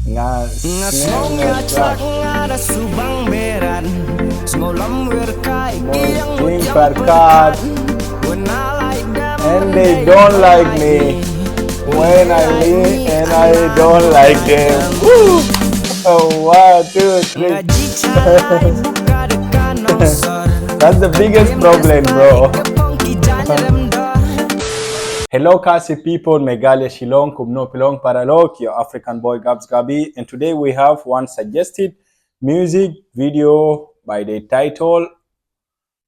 Ngasongyatlak ngada subang beran Smolam werkai kiyang perkat. And they don't like me when I leave, and I don't like them. Woo! Oh, 1, 2, 3. That's the biggest problem, bro. Hello, Khasi people. Megalia Shilong, Kumno Pilong Paralok, your African boy Gabs Gabi. And today we have one suggested music video by the title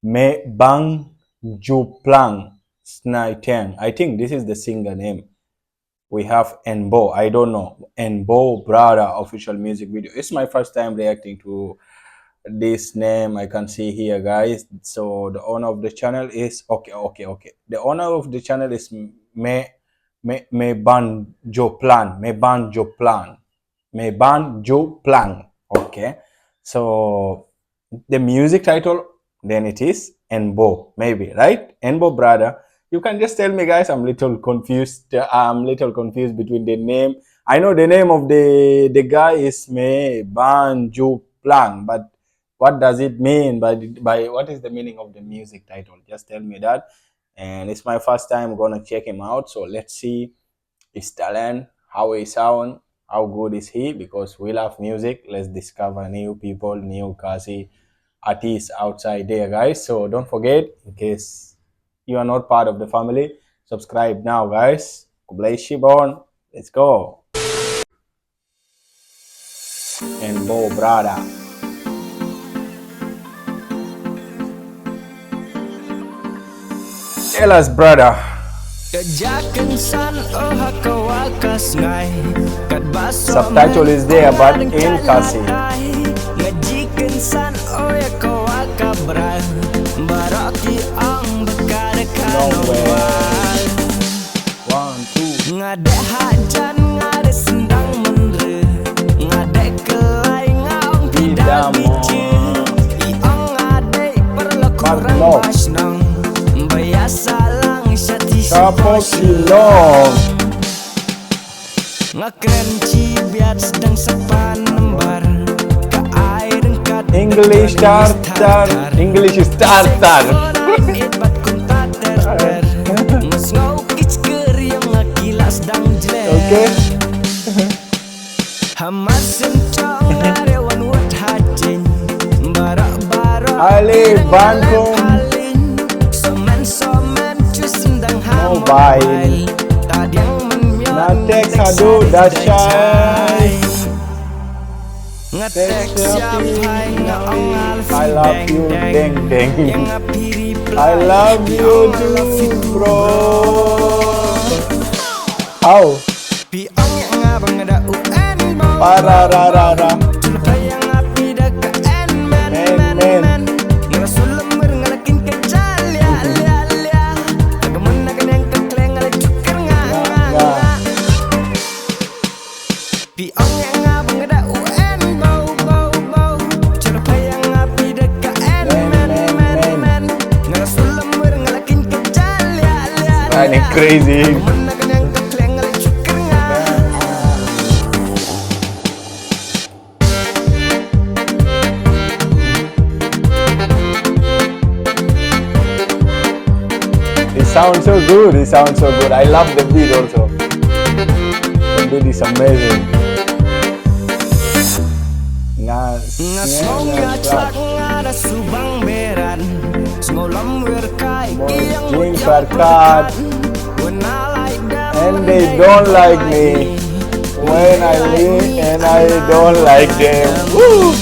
Mebanjoplang Snaitang. I think this is the singer name. We have Enbow. I don't know. Enbow Brother official music video. It's my first time reacting to this name. I can see here, guys. So the owner of the channel is okay. The owner of the channel is Mebanjoplang. Okay. So the music title, then it is Enbow, maybe, right? Enbow Brother. You can just tell me, guys. I'm little confused. Between the name. I know the name of the guy is Mebanjoplang, but what does it mean by what is the meaning of the music title? Just tell me that. And it's my first time gonna check him out. So let's see his talent, how he sound, how good is he, because we love music. Let's discover new people, new Khasi artists outside there, guys. So don't forget, in case you are not part of the family, subscribe now, guys. Shibon. Let's go. Enbow Brother. Tell us, brother. Subtitle is there, but in Khasi. No way. 1, 2. Khasi Love. English starter. Okay. Ali Bangkong. Mobile. Natek Sadu Dashai. I love you, deng deng. I love you too, bro. How? Parararara. Men. Running crazy. It sounds so good. I love the beat also. The beat is amazing. Perkat. And they don't like me when I leave, and I don't like them. Woo!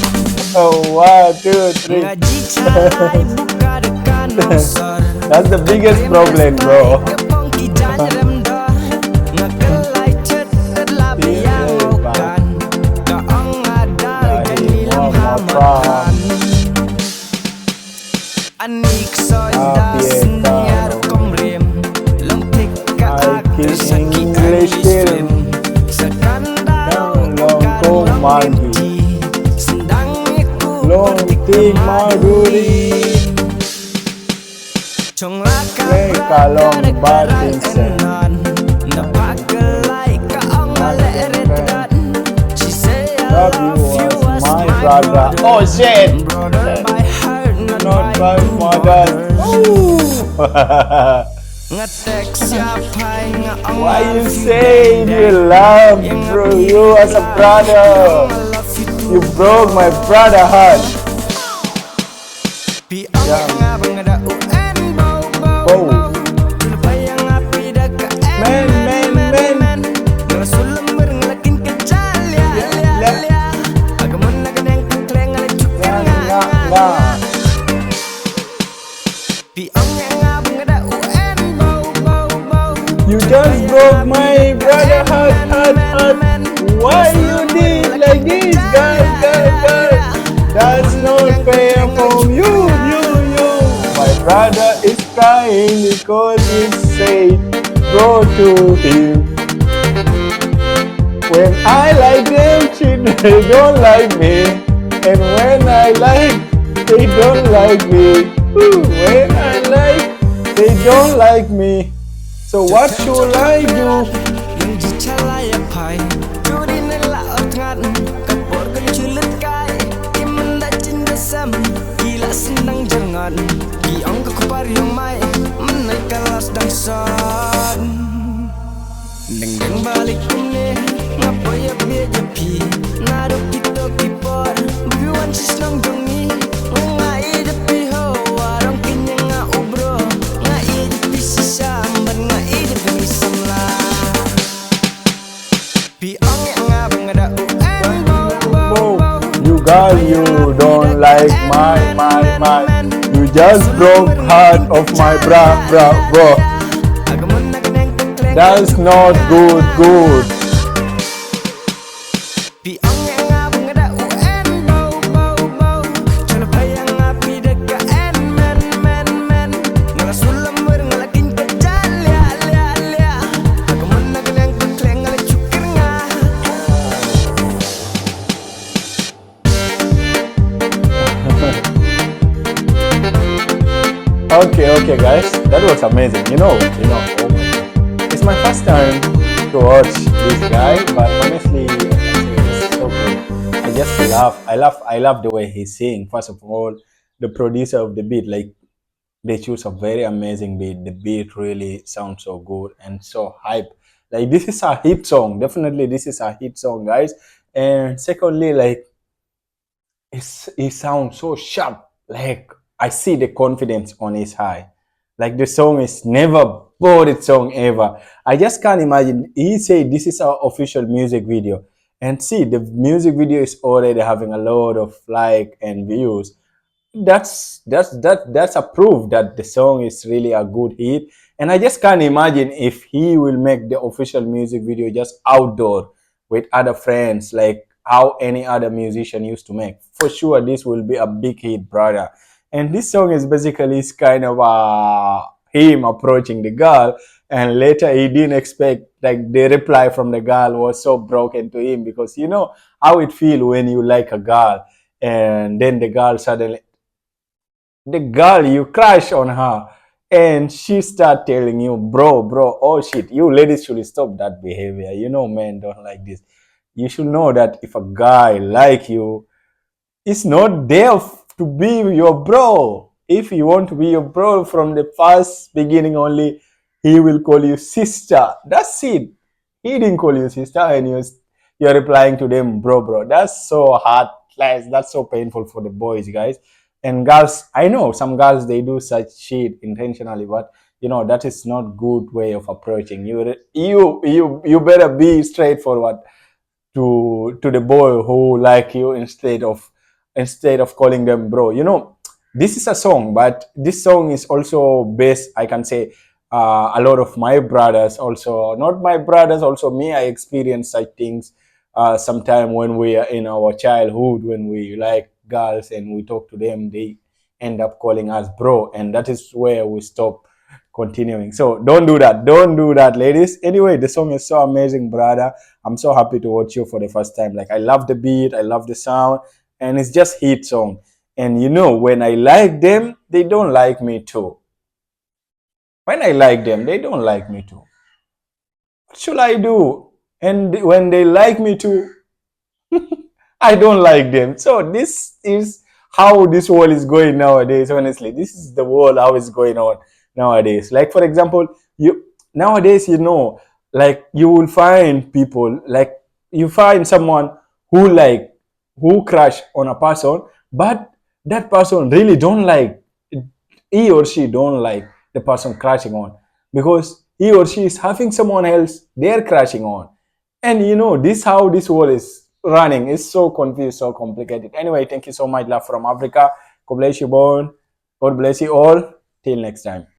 Oh, 1, 2, 3. That's the biggest problem, bro. English film. Long tik maduri. Kalong batin sen. love you as my brother. Oh shit! Brother by heart, Not by by two mother. borders. Oh. Ngetek siapa yang Why you say you love bro, you as a brother? You broke my brother heart. Oh. Man. Nah. You just broke my brother heart. Why you did like this, girl? That's not fair from you. My brother is crying because he said go to him. When I like them, they don't like me. And when I like, they don't like me. When I like, they don't like me. So what should I do? Girl, you don't like my. You just broke heart of my bro. That's not good. Okay, guys, that was amazing. You know, oh my God. It's my first time to watch this guy, but honestly, I can say it's so good. I love the way he's singing. First of all, the producer of the beat, like they choose a very amazing beat. The beat really sounds so good and so hype. Like this is a hit song. Definitely, this is a hit song, guys. And secondly, like it sounds so sharp. Like I see the confidence on his eye. Like the song is never bored song ever. I just can't imagine. He said this is our official music video, and see the music video is already having a lot of like and views. That's a proof that the song is really a good hit. And I just can't imagine if he will make the official music video just outdoor with other friends, like how any other musician used to make. For sure, this will be a big hit, brother. And this song is basically kind of him approaching the girl, and later he didn't expect like the reply from the girl was so broken to him, because you know how it feel when you like a girl and then the girl you crush on her and she start telling you, bro, oh shit, you ladies should stop that behavior. You know men don't like this. You should know that if a guy like you, it's not there to be your bro. If you want to be your bro from the first beginning only, he will call you sister. That's it. He didn't call you sister, and you're replying to them, bro. That's so hard. That's so painful for the boys, guys. And girls, I know some girls they do such shit intentionally, but you know that is not good way of approaching. You better be straightforward to the boy who like you instead of calling them bro. You know, this is a song, but this song is also based, I can say, a lot of my brothers also, not my brothers, also me. I experience such things sometime when we are in our childhood, when we like girls and we talk to them, they end up calling us bro, and that is where we stop continuing. So don't do that, ladies. Anyway, the song is so amazing, brother. I'm so happy to watch you for the first time. Like I love the beat, I love the sound, and it's just hit song. And you know, when I like them, they don't like me too. When I like them, they don't like me too. What should I do? And when they like me too, I don't like them. So this is how this world is going nowadays. Honestly, this is the world how it's going on nowadays. Like for example, you nowadays like you will find people like you find someone who like who crush on a person, but that person really don't like he or she don't like the person crashing on because he or she is having someone else they're crashing on. And this how this world is running. It's so confused, so complicated. Anyway, thank you so much, love from Africa. God bless you, born. God bless you all. Till next time.